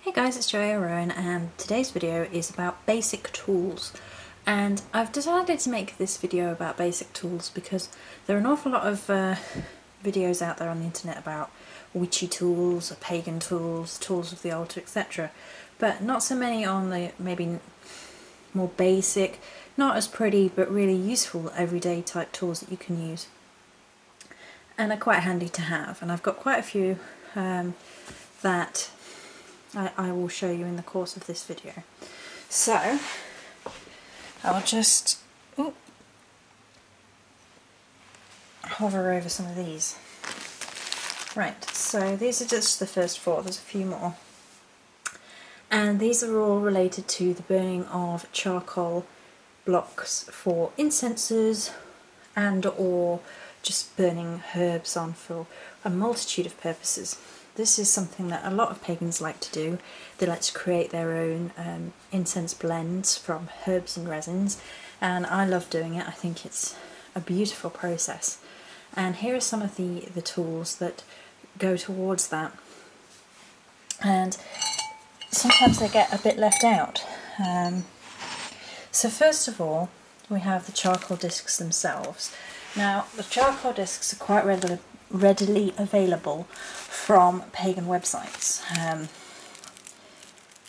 Hey guys, it's Joanne Rowan and today's video is about basic tools. And I've decided to make this video about basic tools because there are an awful lot of videos out there on the internet about witchy tools, pagan tools, tools of the altar, etc. But not so many on the maybe more basic, not as pretty but really useful everyday type tools that you can use. And are quite handy to have. And I've got quite a few that I will show you in the course of this video. So I'll just hover over some of these. Right, so these are just the first four, there's a few more. And these are all related to the burning of charcoal blocks for incenses and or just burning herbs on for a multitude of purposes. This is something that a lot of pagans like to do. They like to create their own incense blends from herbs and resins, and I love doing it. I think it's a beautiful process. And here are some of the tools that go towards that. And sometimes they get a bit left out. So first of all, we have the charcoal discs themselves. Now, the charcoal discs are quite readily available from pagan websites.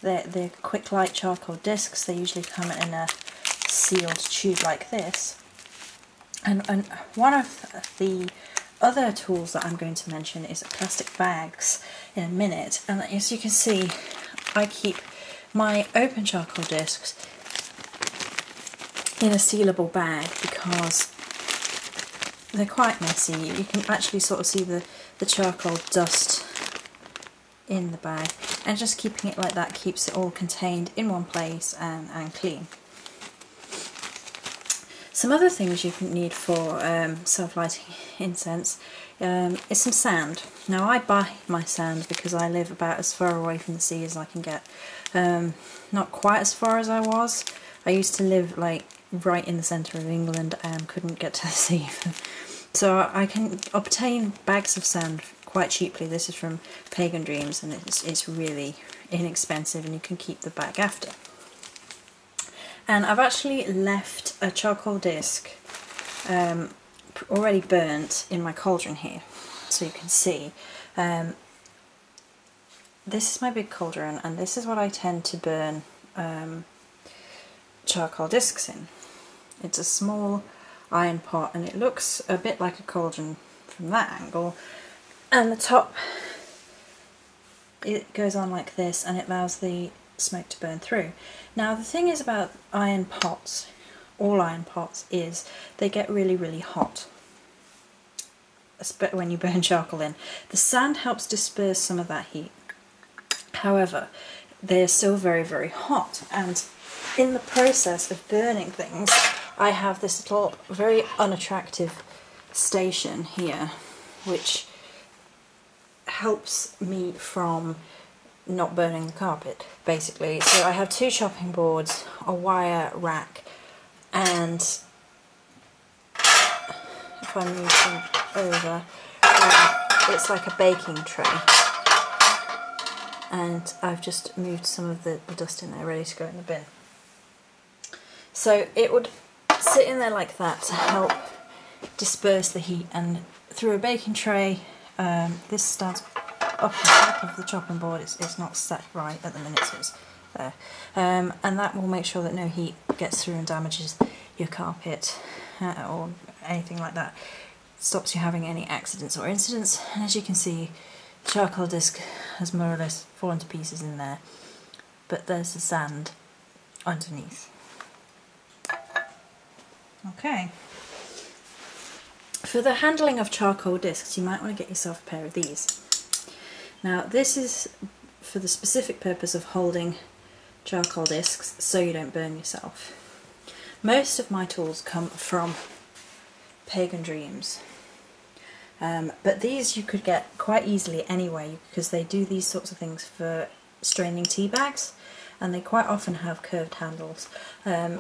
They're quick light charcoal discs. They usually come in a sealed tube like this. And one of the other tools that I'm going to mention is plastic bags in a minute. And as you can see, I keep my open charcoal discs in a sealable bag because they're quite messy. You can actually sort of see the charcoal dust in the bag, and just keeping it like that keeps it all contained in one place and clean. Some other things you can need for self-lighting incense is some sand. Now I buy my sand because I live about as far away from the sea as I can get. Not quite as far as I was. I used to live like right in the centre of England and couldn't get to the sea. So I can obtain bags of sand quite cheaply. This is from Pagan Dreams, and it's really inexpensive, and you can keep the bag after. And I've actually left a charcoal disc already burnt in my cauldron here, so you can see. This is my big cauldron, and this is what I tend to burn charcoal discs in. It's a small iron pot, and it looks a bit like a cauldron from that angle, and the top, it goes on like this and it allows the smoke to burn through. Now the thing is about iron pots, all iron pots, is they get really hot when you burn charcoal in. The sand helps disperse some of that heat, however they're still very hot, and in the process of burning things I have this little very unattractive station here which helps me from not burning the carpet, basically. So I have two chopping boards, a wire rack, and if I move them over, it's like a baking tray. And I've just moved some of the dust in there ready to go in the bin. So it would sit in there like that to help disperse the heat, and through a baking tray, this stands up on top of the chopping board. It's not set right at the minute, so it's there. And that will make sure that no heat gets through and damages your carpet or anything like that. It stops you having any accidents or incidents. And as you can see, the charcoal disc has more or less fallen to pieces in there, but there's the sand underneath. Okay. For the handling of charcoal discs, you might want to get yourself a pair of these. Now this is for the specific purpose of holding charcoal discs so you don't burn yourself. Most of my tools come from Pagan Dreams, but these you could get quite easily anyway because they do these sorts of things for straining tea bags, and they quite often have curved handles,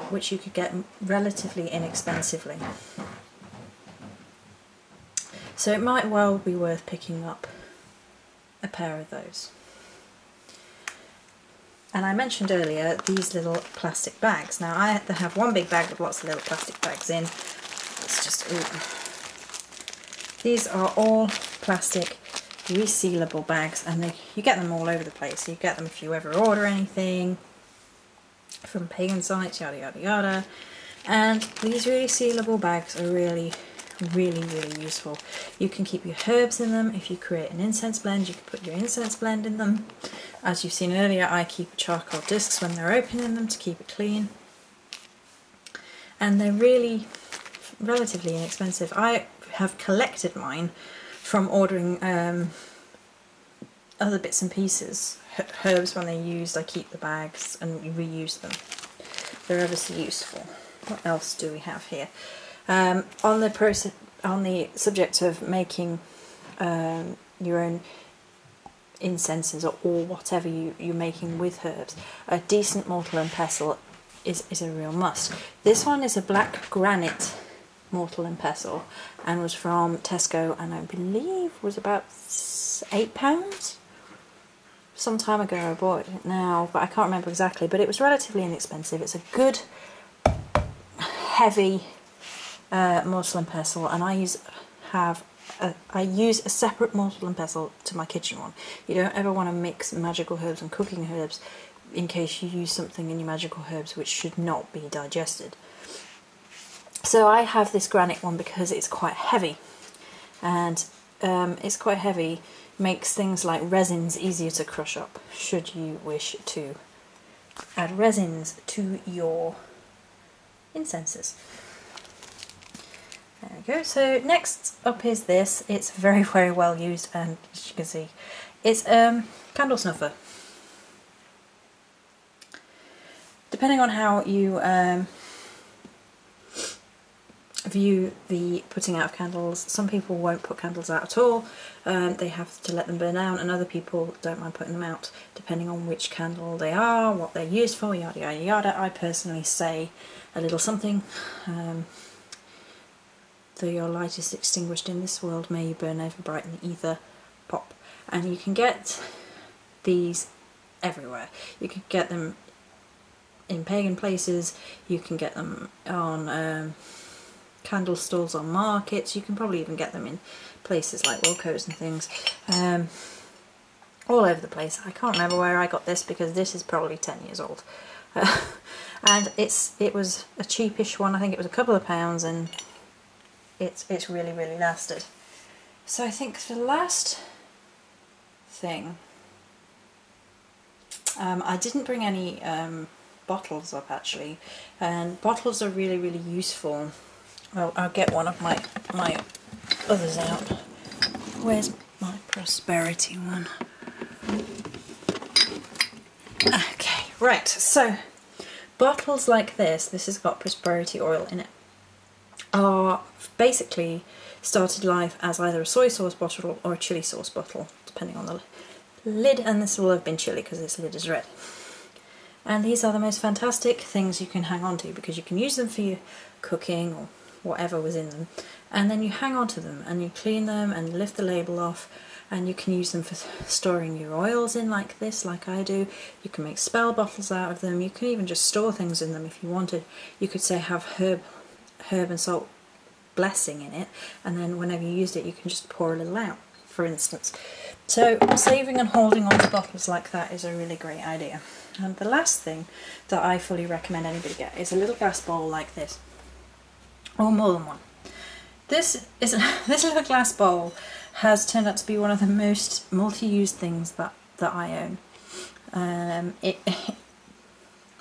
which you could get relatively inexpensively. So it might well be worth picking up a pair of those. And I mentioned earlier these little plastic bags. Now I have one big bag with lots of little plastic bags in. It's just, ooh. These are all plastic resealable bags, and you get them all over the place. You get them if you ever order anything from pagan sites, yada yada yada. And these resealable bags are really useful. You can keep your herbs in them. If you create an incense blend, you can put your incense blend in them. As you've seen earlier, I keep charcoal discs when they're open in them to keep it clean. And they're really relatively inexpensive. I have collected mine from ordering other bits and pieces. Herbs, when they're used, I keep the bags and reuse them. They're ever so useful. What else do we have here? On the subject of making your own incenses or whatever you're making with herbs, a decent mortar and pestle is a real must. This one is a black granite mortar and pestle and was from Tesco, and I believe was about £8. Some time ago I bought it now, but I can't remember exactly, but it was relatively inexpensive. It's a good heavy mortar and pestle, and I use a separate mortar and pestle to my kitchen one. You don't ever want to mix magical herbs and cooking herbs in case you use something in your magical herbs which should not be digested. So I have this granite one because it's quite heavy, and it's quite heavy, makes things like resins easier to crush up should you wish to add resins to your incenses. There we go. So next up is this. It's very well used, and as you can see, it's candle snuffer. Depending on how you view the putting out of candles, some people won't put candles out at all. They have to let them burn down, and other people don't mind putting them out, depending on which candle they are, what they're used for, yada yada yada. I personally say a little something. Though your light is extinguished in this world, may you burn ever bright in the ether, pop. And you can get these everywhere. You can get them in pagan places, you can get them on candle stalls on markets, you can probably even get them in places like Wilco's and things. All over the place. I can't remember where I got this because this is probably 10 years old. And it was a cheapish one. I think it was a couple of pounds, and it's really lasted. So I think the last thing, I didn't bring any bottles up actually, and bottles are really useful. Well, I'll get one of my others out. Where's my prosperity one? Okay, right, so bottles like this has got prosperity oil in it, are basically started life as either a soy sauce bottle or a chili sauce bottle, depending on the lid, and this will have been chili because this lid is red. And these are the most fantastic things you can hang on to, because you can use them for your cooking or whatever was in them, and then you hang on to them and you clean them and lift the label off, and you can use them for storing your oils in like this, like I do. You can make spell bottles out of them. You can even just store things in them if you wanted. You could say have herb and salt blessing in it, and then whenever you used it you can just pour a little out, for instance. So saving and holding on to bottles like that is a really great idea. And the last thing that I fully recommend anybody get is a little glass bowl like this, or more than one. This little glass bowl has turned out to be one of the most multi-used things that I own.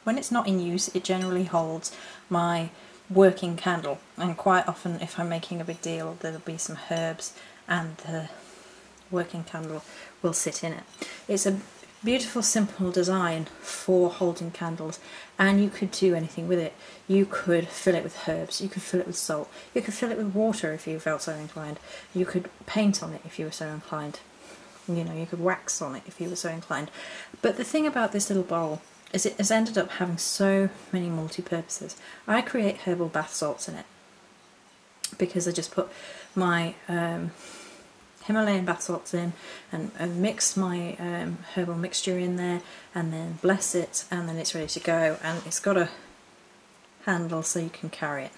When it's not in use, it generally holds my working candle, and quite often if I'm making a big deal there'll be some herbs and the working candle will sit in it. It's a beautiful simple design for holding candles, and you could do anything with it. You could fill it with herbs, you could fill it with salt, you could fill it with water if you felt so inclined, you could paint on it if you were so inclined, you know, you could wax on it if you were so inclined. But the thing about this little bowl is it has ended up having so many multi-purposes. I create herbal bath salts in it because I just put my Himalayan bath salts in and mix my herbal mixture in there, and then bless it, and then it's ready to go. And it's got a handle so you can carry it.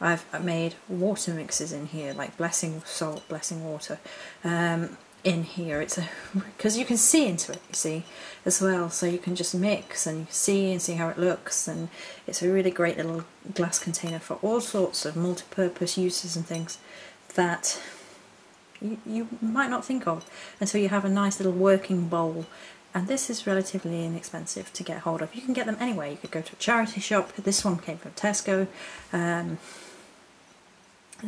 I've made water mixes in here, like blessing salt, blessing water in here. It's because you can see into it, you see, as well, so you can just mix and you can see how it looks, and it's a really great little glass container for all sorts of multi-purpose uses and things that you might not think of until you have a nice little working bowl. And this is relatively inexpensive to get hold of. You can get them anywhere. You could go to a charity shop. This one came from Tesco. They're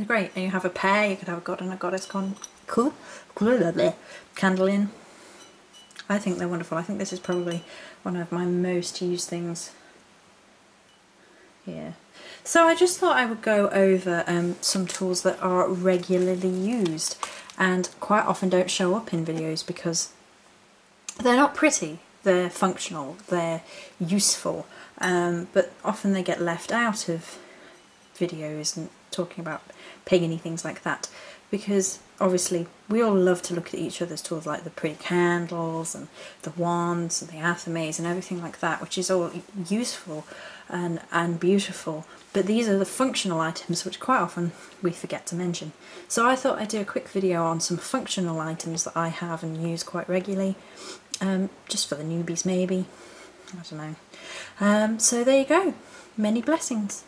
great. And you have a pair. You could have a god and a goddess candle in. I think they're wonderful. I think this is probably one of my most used things here. So I just thought I would go over some tools that are regularly used and quite often don't show up in videos because they're not pretty, they're functional, they're useful, but often they get left out of videos and talking about pagan-y things like that, because obviously we all love to look at each other's tools, like the pretty candles and the wands and the athames and everything like that, which is all useful and beautiful, but these are the functional items which quite often we forget to mention. So I thought I'd do a quick video on some functional items that I have and use quite regularly, just for the newbies maybe, I don't know. So there you go, many blessings.